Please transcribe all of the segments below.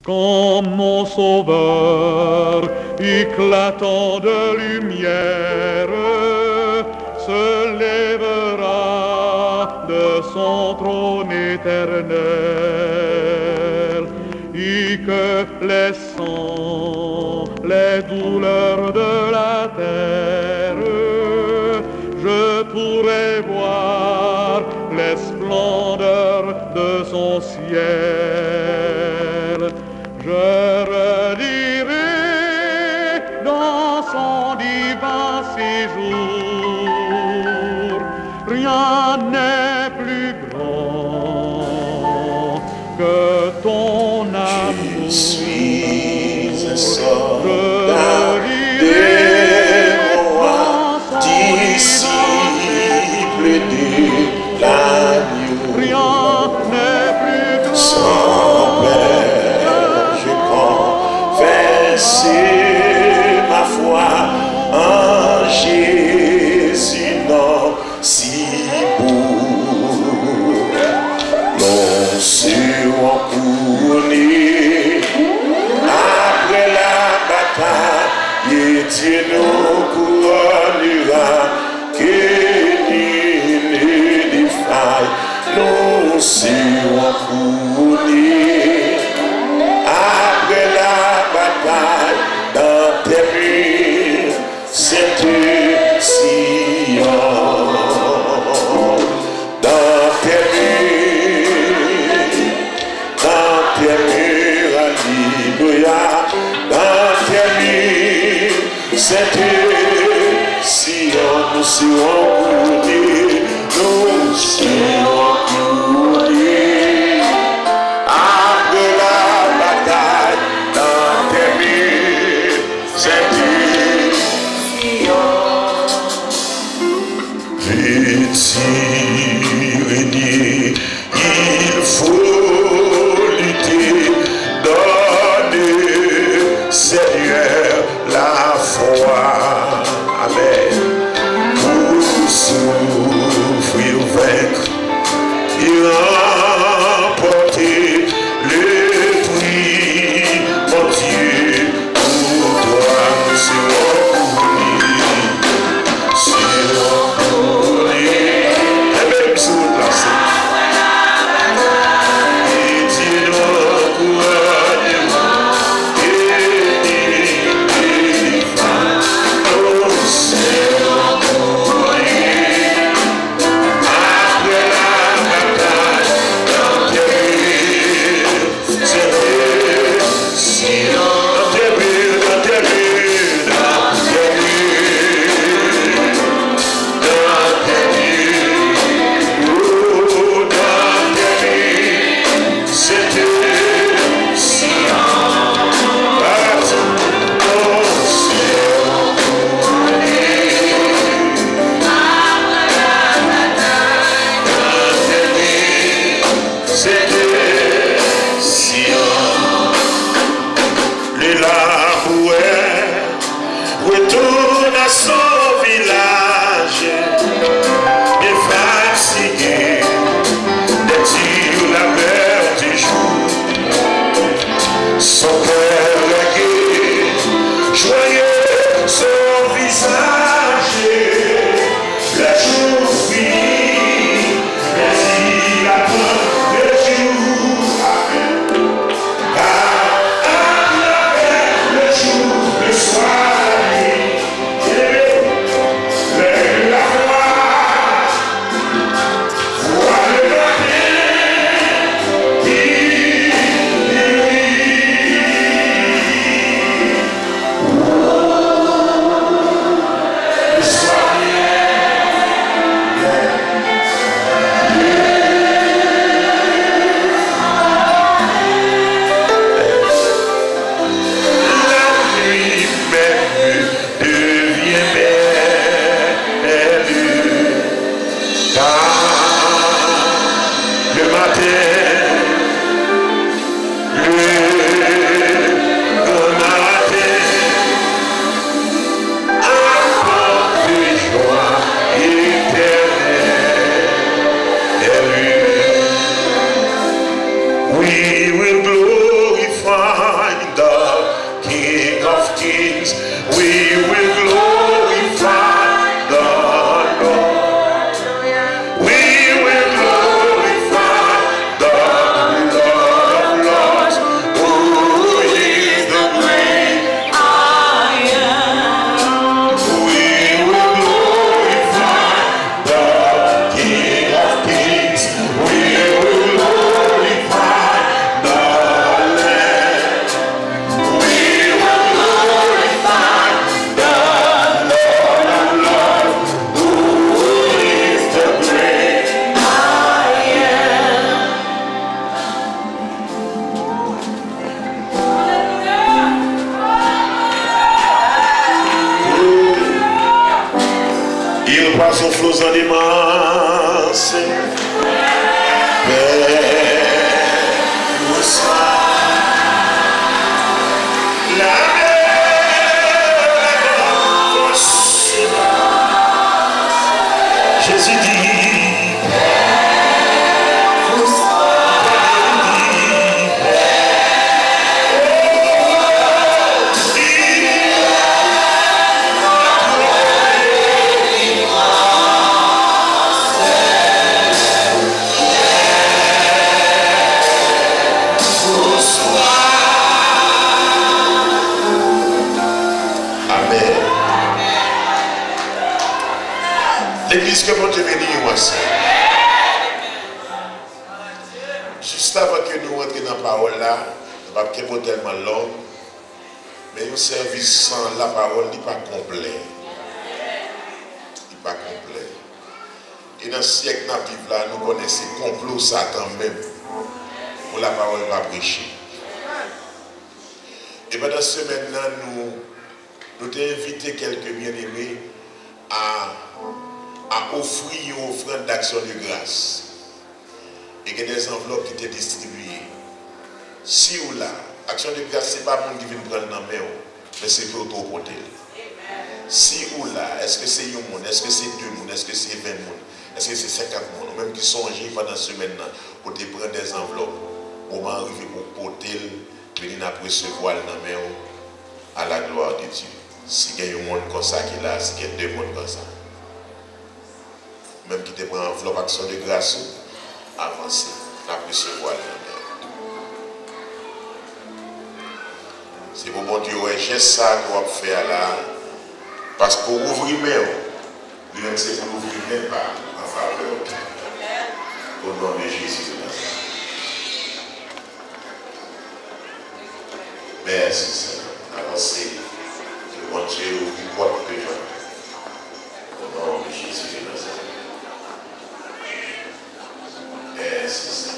Quand mon sauveur, éclatant de lumière, se lèvera de son trône éternel, et que laissant les douleurs de la terre, je pourrai voir les splendeurs de son ciel. Je redirai dans son divin séjour, rien n'est plus grand que ton amour. Je suis un soldat des rois, disciple de l'agneau. Rien n'est plus grand. Sans père, je confesse ma foi en Jésus, non si beau. Non sur en couronné après la bataille, et Dieu nous couronnera, que nul ne défaille. Non sur en couronné après la bataille, dans tes murs, cette Sion. Dans tes murs, alléluia, dans tes murs, cette Sion, nous serons couronnés, nous serons couronnés. Après la bataille, dans tes murs, cette Sion. Retirer, il faut lutter, donner, Seigneur, la foi, amen, pour souffrir, vaincre et remporter le prix, mon Dieu, pour toi, nous serons unis, serons unis, et même sous la scène. Retourne à son village, et fatigué d'être la peur du jour. Son cœur lagué, joyeux son visage, la jour finit, mais il attend le jour. À travers le jour, le soir. poissons flots en immense. Père, reçois la force. Jésus dit, l'église que mon Dieu bénit, moi, c'est. Juste avant que nous rentrions dans la parole là, nous ne pouvons pas tellement long, mais un service sans la parole n'est pas complet. Il n'est pas complet. Et dans ce siècle nous vivons là, nous connaissons le complot Satan même pour la parole pas prêcher. Et pendant ce semaine-là, nous t'ai invité quelques bien-aimés à offrir une offrande d'action de grâce. Et il y a des enveloppes qui étaient distribuées. Si ou là, action de grâce, ce n'est pas le monde qui vient prendre dans la main, mais c'est pour autoporter. Si ou là, est-ce que c'est un monde, est-ce que c'est 2 monde, est-ce que c'est 20 monde, est-ce que c'est 50 monde, même qui sont pendant ce semaine-là, pour te prendre des enveloppes, pour m'arriver pour porter, venir après recevoir dans la main, à la gloire de Dieu. Si il y a un monde comme ça qui est là, si il y a 2 mondes comme ça. Même qui te prend enveloppe action de grâce, avancer, la recevoir la main. C'est pour bon Dieu, ouais, j'ai ça qu'on va faire là, parce que pour ouvrir main, lui-même c'est pour ouvrir même pas en faveur. Au nom de Jésus de Nazareth. Merci Seigneur. Avancez. Que bon Dieu ouvre porte de joie. Au nom de Jésus de Nazareth. Merci Seigneur.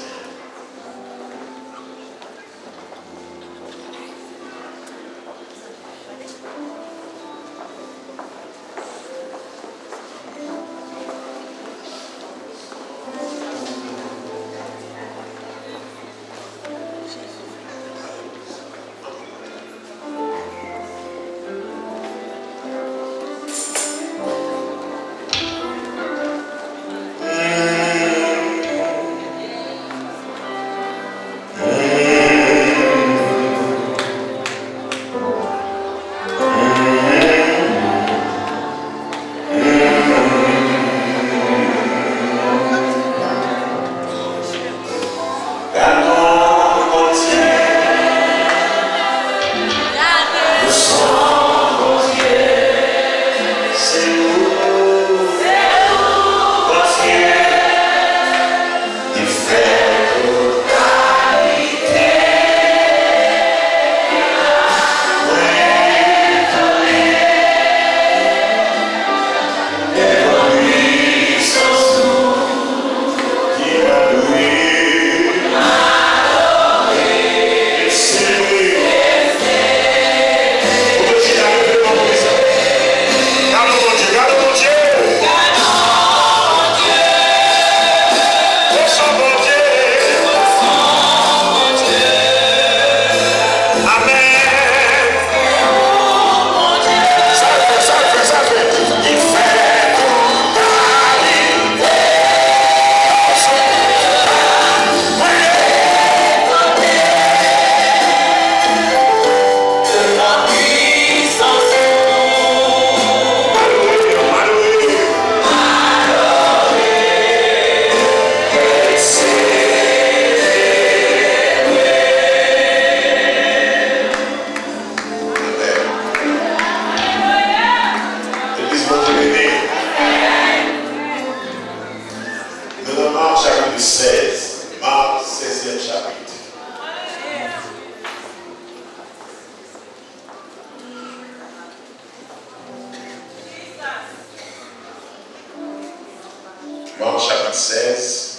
Marc chapitre 16,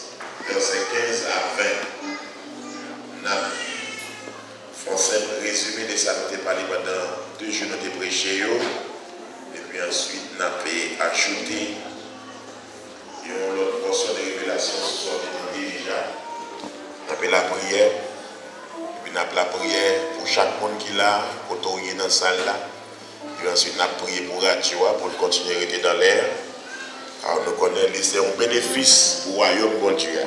verset 15 à 20. Nous avons fait un résumé de ça, nous avons parlé pendant 2 jours, nous avons prêché. Et puis ensuite, nous avons ajouté Il y a une autre portion de révélation ce soir qui est déjà. On appelle la prière. Et puis on appelle la prière pour chaque monde qui l'a, pour tout dans la salle là. Et ensuite on a prié pour Radio pour continuer à rester dans l'air. Alors nous connaissons c'est un bénéfice pour le royaume de Dieu.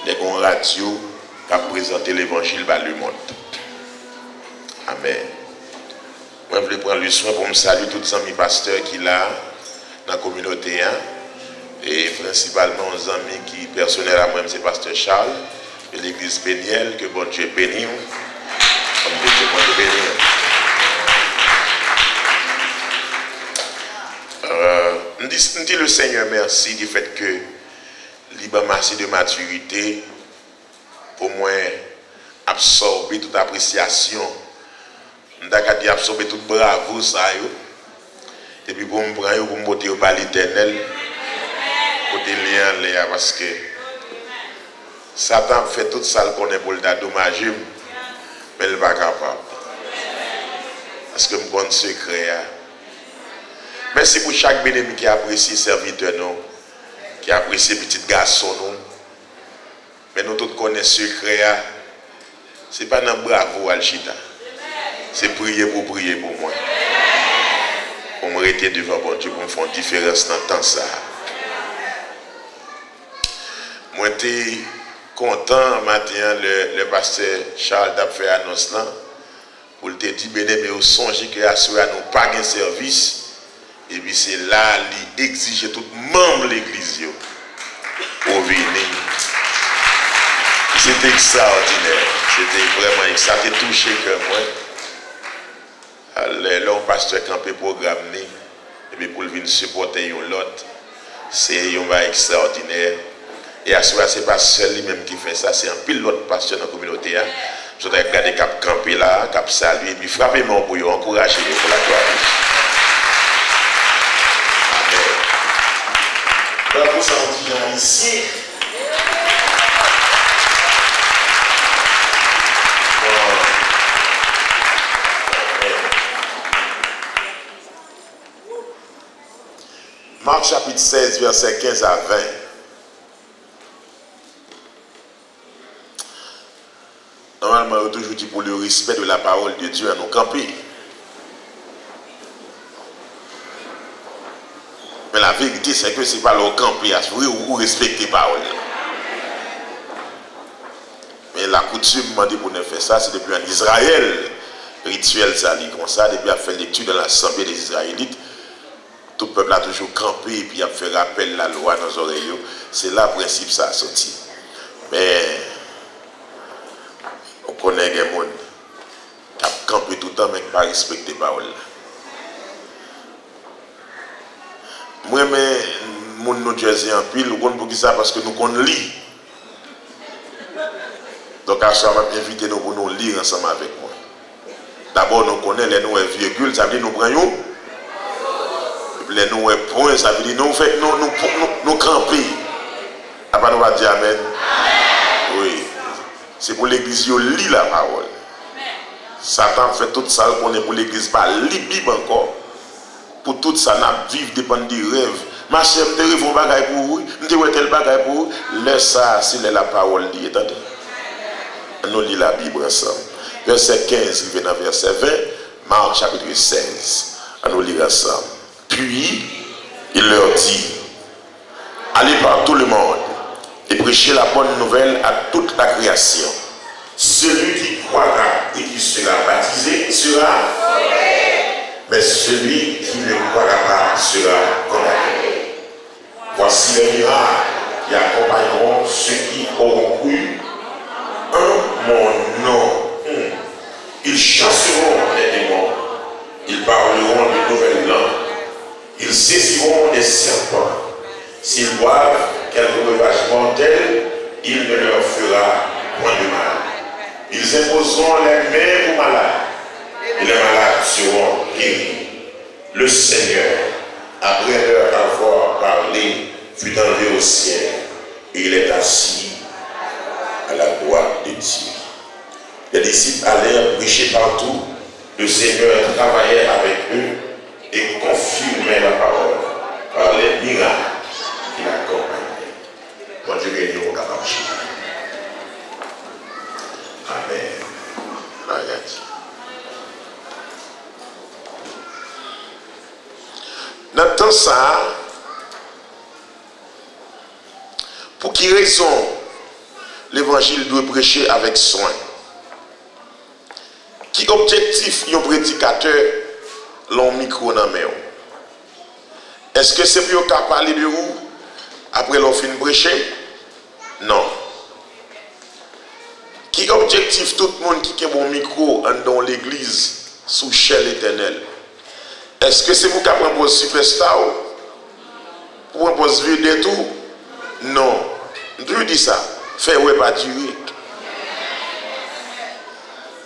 Dès qu'on radio qui a présenté l'évangile par le monde. Amen. Moi, je voulais prendre le soin pour me saluer tous les amis pasteurs qui sont là dans la communauté. Et principalement aux amis qui, personnels à moi, c'est pasteur Charles, de l'église Péniel, que bon Dieu bénisse. Comme Dieu bénisse. On dit le Seigneur merci du fait que libre assez de maturité pour moi absorber toute appréciation. On a absorber toute bravo ça. Et puis pour me prendre, pour me monter au bal éternel. Côté lien, parce que Satan fait tout ça qu'on est pour le dommager, mais il n'est pas capable. Parce que je connais secret. Merci pour chaque bénéfice qui apprécie serviteur, qui apprécie petit garçon. Mais nous tous connaissons secret. Ce n'est pas un bravo Alchita. C'est prier pour moi. Pour me rester devant bon Dieu, pour me faire une différence dans le temps ça. Moi, j'étais content matin, le pasteur Charles a fait annonce là, pour te dire, mais au songe que assurer à nous pas de service, et puis c'est là, il exige tout membre de l'église pour venir. C'était extraordinaire, c'était vraiment, ça a touché que moi. Là, le pasteur campé programme, et puis pour venir supporter l'autre, c'est un extraordinaire. Et à ce moment-là, ce n'est pas seul lui-même qui fait ça, c'est un pilote pasteur dans la communauté. Je vais regarder cap camper là, cap saluer, et puis frapper mon pour encourager pour la gloire. Amen. Bravo, ça on dit ici. Marc chapitre 16, verset 15 à 20. Normalement, on toujours dit pour le respect de la parole de Dieu à nos camper. Mais la vérité, c'est que ce n'est pas leur camper à ou respecter la parole. Mais la coutume m'a dit pour ne faire ça, c'est depuis en Israël. Rituel, ça dit comme ça, depuis à faire l'étude dans l'Assemblée des Israélites. Tout le peuple a toujours campé et puis a fait rappel la loi dans nos oreilles. C'est là le principe ça a sorti. Mais on connaît des gens qui ont campé tout le temps mais qui n'ont pas respecté la parole. Moi, mon New Jersey en pile, nous connaissons pour ça parce que nous connaissons lire. Donc à chaque fois, invitez nous pour nous lire ensemble avec moi. D'abord, nous connaissons les noms virgules, ça veut dire nous prenons. Les noms points, ça veut dire nous camper. Après, nous allons dire Amen. Oui. C'est pour l'église qui lit la parole. Satan fait tout ça qu'on est pour l'église, pas lit Bible encore. Pour tout ça, nous vivons dépend des rêves. Ma chère, je rêve un bagage pour vous, je dis tel bagage pour vous. Laisse ça, c'est la parole dit. Nous lisons la Bible ensemble. Verset 15, il vient dans verset 20, Marc chapitre 16. Nous lisons ensemble. Puis, il leur dit, allez par tout le monde et prêchez la bonne nouvelle à toute la création. Celui qui croira et qui sera baptisé sera sauvé, mais celui qui ne croira pas sera condamné. Voici les miracles qui accompagneront ceux qui auront cru en mon nom. Ils chasseront les démons, ils parleront de nouvelles langues. Ils saisiront des serpents. S'ils boivent quelque breuvage mortel, il ne leur fera point de mal. Ils imposeront les mains aux malades, et les malades seront guéris. Le Seigneur, après leur avoir parlé, fut enlevé au ciel, et il est assis à la droite de Dieu. Les disciples allèrent prêcher partout. Le Seigneur travaillait avec eux et confirmait la parole par les miracles qui l'accompagnaient. côté réunion capable de chier. Amen. Arrête. Dans le temps ça, pour qui raison l'évangile doit prêcher avec soin? Qui objectif un prédicateur l'on micro dans main? Est-ce que c'est pour qu'on parler de vous après l'on fin prêcher? Non. Qui objectif tout le monde qui a un micro dans l'église sous chaîne éternelle? Est-ce que c'est pour qu'on prenne un superstar? Pour un poste vedette tout? Non. Je dis ça. Fait ouais pas durer.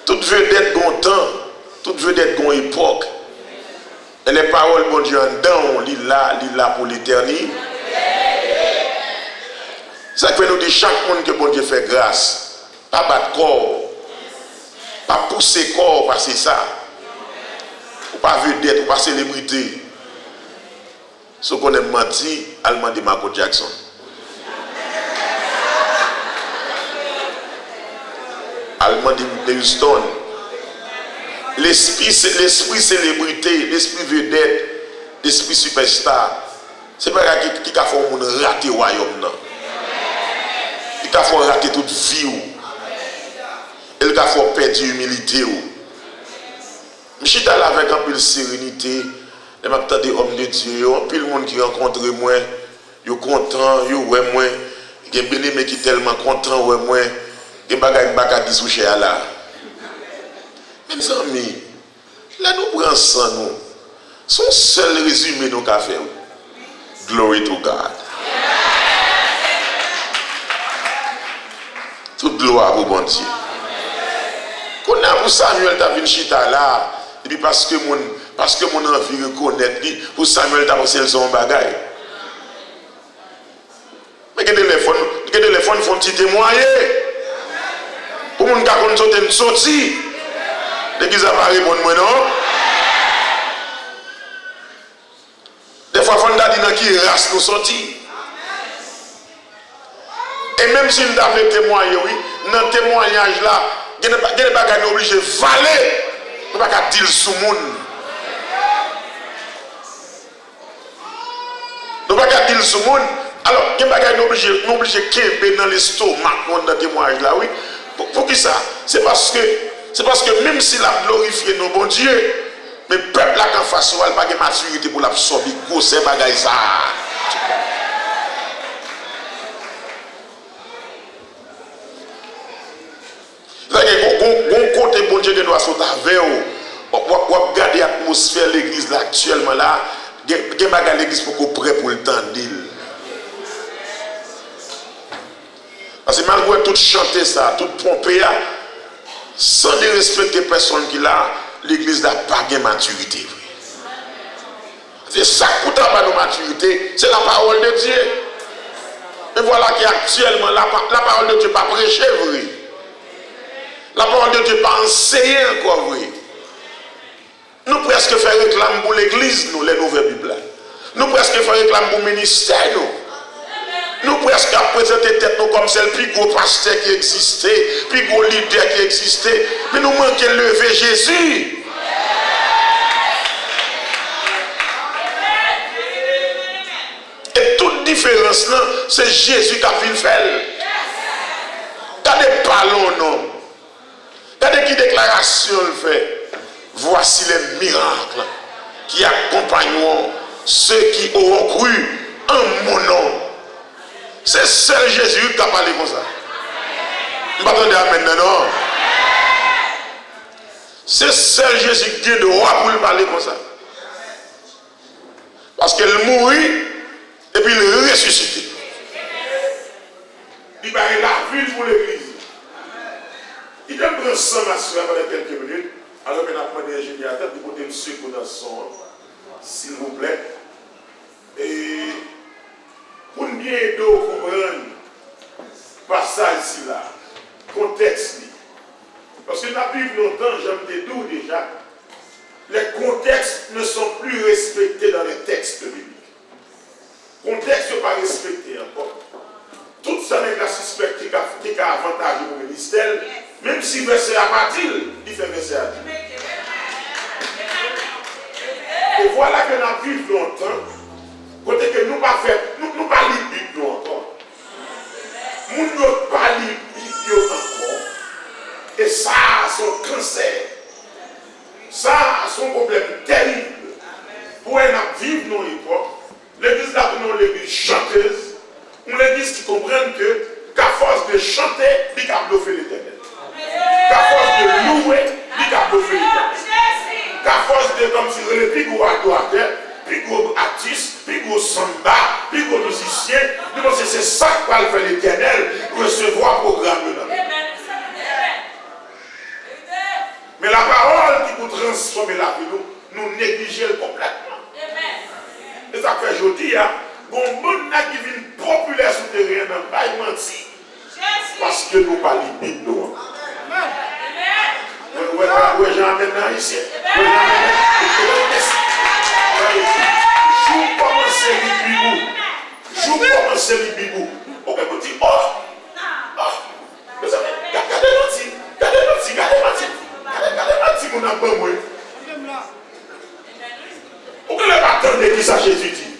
Toute vedette gon temps, toute vedette gon époque. Et les paroles bon Dieu en dedans, il là pour l'éternité. Ça fait nous dire chaque monde que bon Dieu fait grâce. Pas battre corps. Pas pousser corps parce que c'est ça. Ou pas vedette, ou pas célébrité. Ce qu'on a menti, allemand de Michael Jackson. Allemand de Houston. L'esprit célébrité, l'esprit vedette, l'esprit superstar. C'est pas qui a fait un monde rater le royaume. Il a fait rater toute vie. Il a fait perdre l'humilité. Je suis allé avec un peu de sérénité. Je m'attends des hommes de Dieu. Un peu de monde qui rencontre moi. Ils sont contents, ils sont moi. Il y a des bénémoines qui sont tellement contents, moi. Il y a des bagages qui sont chez Allah. Mes amis, là nous prenons ça, nous. Son seul résumé nous avons fait. Glory to God. Toute gloire pour bon Dieu. Quand on a pour Samuel, tu as vu chita là. Et puis parce que mon envie reconnaître, pour Samuel, tu as pensé son bagaille. Mais que les téléphones font petit témoigner. Pour mon gars qu'on sorte une sortie. L'église a pas répondu moi non. Des fois, il faut dire qui race nous sorti. Et même si nous avons témoigné, oui, dans le témoignage là, il n'y a pas obligé de valer. Il n'y a pas dire sous le monde. Il n'y a pas dire sous le monde. Alors, il n'y a pas obligé de dans l'estomac dans le témoignage là, oui. Pour qui ça? C'est parce que même s'il a glorifié nos bons dieux, mais le peuple là qu'en face, il n'a pas de maturité pour l'absorber. C'est bagaille ça. Bon côté bon Dieu qui doit sauter avec vous. On regarde l'atmosphère de l'église actuellement là. Il y a l'église pour qu'on prêt pour le temps d'île. Parce que malgré tout chanter ça, tout pomper, sans respecter personne qui l'a, l'église n'a pas de maturité. C'est ça qui coûte à nos maturité, c'est la parole de Dieu. Et voilà qu'actuellement, la parole de Dieu n'est pas prêchée, vrai. La parole de Dieu n'est pas enseignée encore, vrai. Nous presque faisons réclame pour l'église, nous, les nouvelles Bibles. Nous presque faisons réclame pour le ministère, nous. Nous presque présenter tête nous comme celle plus gros pasteur qui existait, plus gros leader qui existait, mais nous manquons de lever Jésus. Et toute différence là, c'est Jésus qui a fait le faire. Regardez parlons non. Regardez qui déclaration le fait. Voici les miracles qui accompagneront ceux qui auront cru en mon nom. C'est seul Jésus qui a parlé comme ça. Je ne m'attendais à maintenant, non. C'est seul Jésus qui a le droit pour lui parler comme ça. Parce qu'il mourit et puis il ressuscite. Il va la ville pour l'église. Il doit prendre ça pendant quelques minutes. Alors qu'on a demandé à l'ingénieur de porter le sucre dans son, s'il vous plaît. Et pour bien comprendre le passage ici là, contexte. Parce que dans la Bible longtemps, j'aime te dire déjà, les contextes ne sont plus respectés dans les textes bibliques. Contexte n'est pas respecté encore. Tout tout ça n'est pas suspect qui a avantage au ministère, même si verset à Matil, il fait verset à Dieu. Et voilà que nous vivons longtemps, côté que nous pas fait, nous pas lire Bible encore. Nous ne pas lire Bible encore. Et ça, son cancer. Ça, son problème terrible. Pour nous vivre dans l'époque, l'église là, nous l'église chanteuse, une église qui comprenne qu'à force de chanter, il a bluffé l'éternel. Qu'à force de louer, il a bluffé l'éternel. Qu'à force de, comme si le plus gros adorateur, plus gros artiste, plus gros samba, plus gros musicien, nous pensons que c'est ça que va faire l'éternel, recevoir programme. Mais la parole qui peut transformer la vie, nous négligeons complètement. Et ça fait aujourd'hui, bon monde qui vient populaire souterrain dans le bail menti. Parce que nous parlons de Bible. Oui, j'en amène ici. Je commence à lire le Bible. On peut dire, regardez mon abonnement. Pourquoi ne pas attendre qui ça Jésus dit?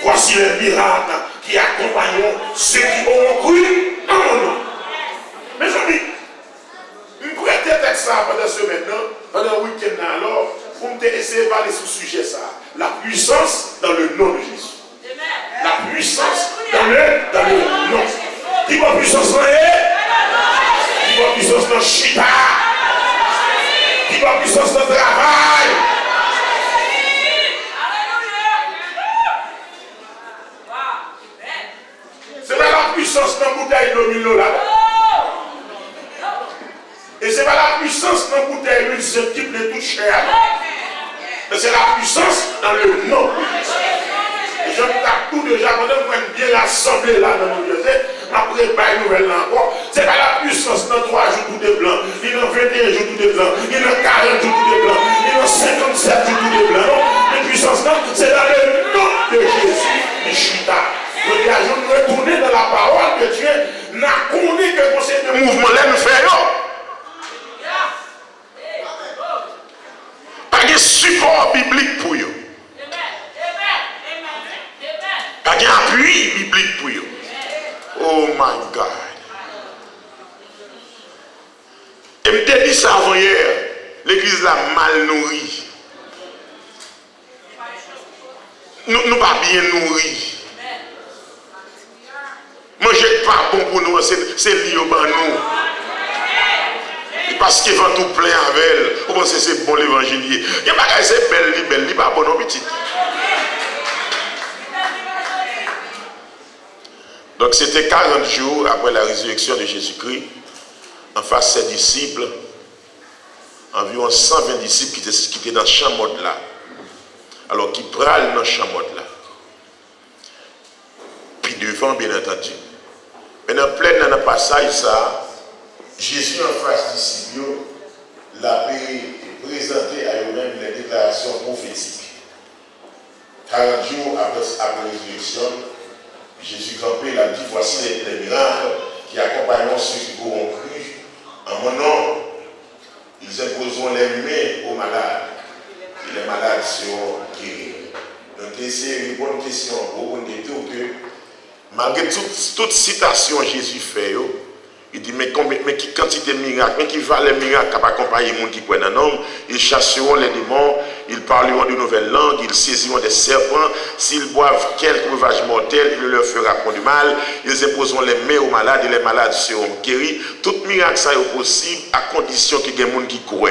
Voici les miracles qui accompagneront ceux qui auront cru. Non. Mes amis, je pourrais peut-être ça pendant ce maintenant, pendant le week-end alors, pour essayer de parler sur ce sujet ça. La puissance dans le nom de Jésus. La puissance dans le nom. Qui va puissance dans qui va puissance dans Chita. Qui va puissance dans le travail. C'est pas la puissance dans la bouteille de Milo là. Et c'est pas la puissance dans la bouteille de ce type de tout cher. Mais c'est la puissance dans le nom. Et je me tape tout déjà pendant qu'on est bien rassemblé là dans mon Dieu. Après, pas une nouvelle encore. C'est pas la puissance dans 3 jours tout de blanc. Il y a 21 jours tout de blanc. Il y a 40 jours tout de blanc. Il y a 57 jours tout de blanc. Non, la puissance là, c'est dans le nom de Jésus. Et Chita. Je nous retourner dans la parole de Dieu. N'a connu que le conseil de mouvement là nous fait. Pas de support biblique pour eux. Pas d'appui biblique pour eux. Oh my God. Et je te dis ça avant hier. L'église l'a mal nourrie. Nous pas bien nourris. Manger pas bon pour nous, c'est lié au ban nous. Parce qu'il va tout plein avec elle. Vous pensez que c'est bon l'évangile. Il n'y a pas qu'à c'est belle, pas bon, non, petit. Donc c'était 40 jours après la résurrection de Jésus-Christ, en face de ses disciples, environ 120 disciples qui étaient dans ce champ mode là. Alors qui prennent dans ce champ mode là. Puis devant, bien entendu. Maintenant, plein dans le passage, ça, Jésus en face disciples l'a présenté à eux-mêmes les déclarations prophétiques. 40 jours après la résurrection, Jésus campé l'a dit, voici les miracles qui accompagneront ceux qui auront cru. En mon nom, ils imposeront les mains aux malades et les malades seront guéris. Donc c'est une bonne question pour vous dire que malgré toute citation Jésus fait, il dit mais qui quantité de miracles, mais qui valent les miracles qui accompagner les gens qui croient dans l'homme, ils chasseront les démons, ils parleront de nouvelles langues, ils saisiront des serpents, s'ils boivent quelque breuvage mortel, il ne leur fera point du mal, ils imposeront les mains aux malades et les malades seront guéris. Tout miracle ça est possible à condition qu'il y ait des gens qui croient.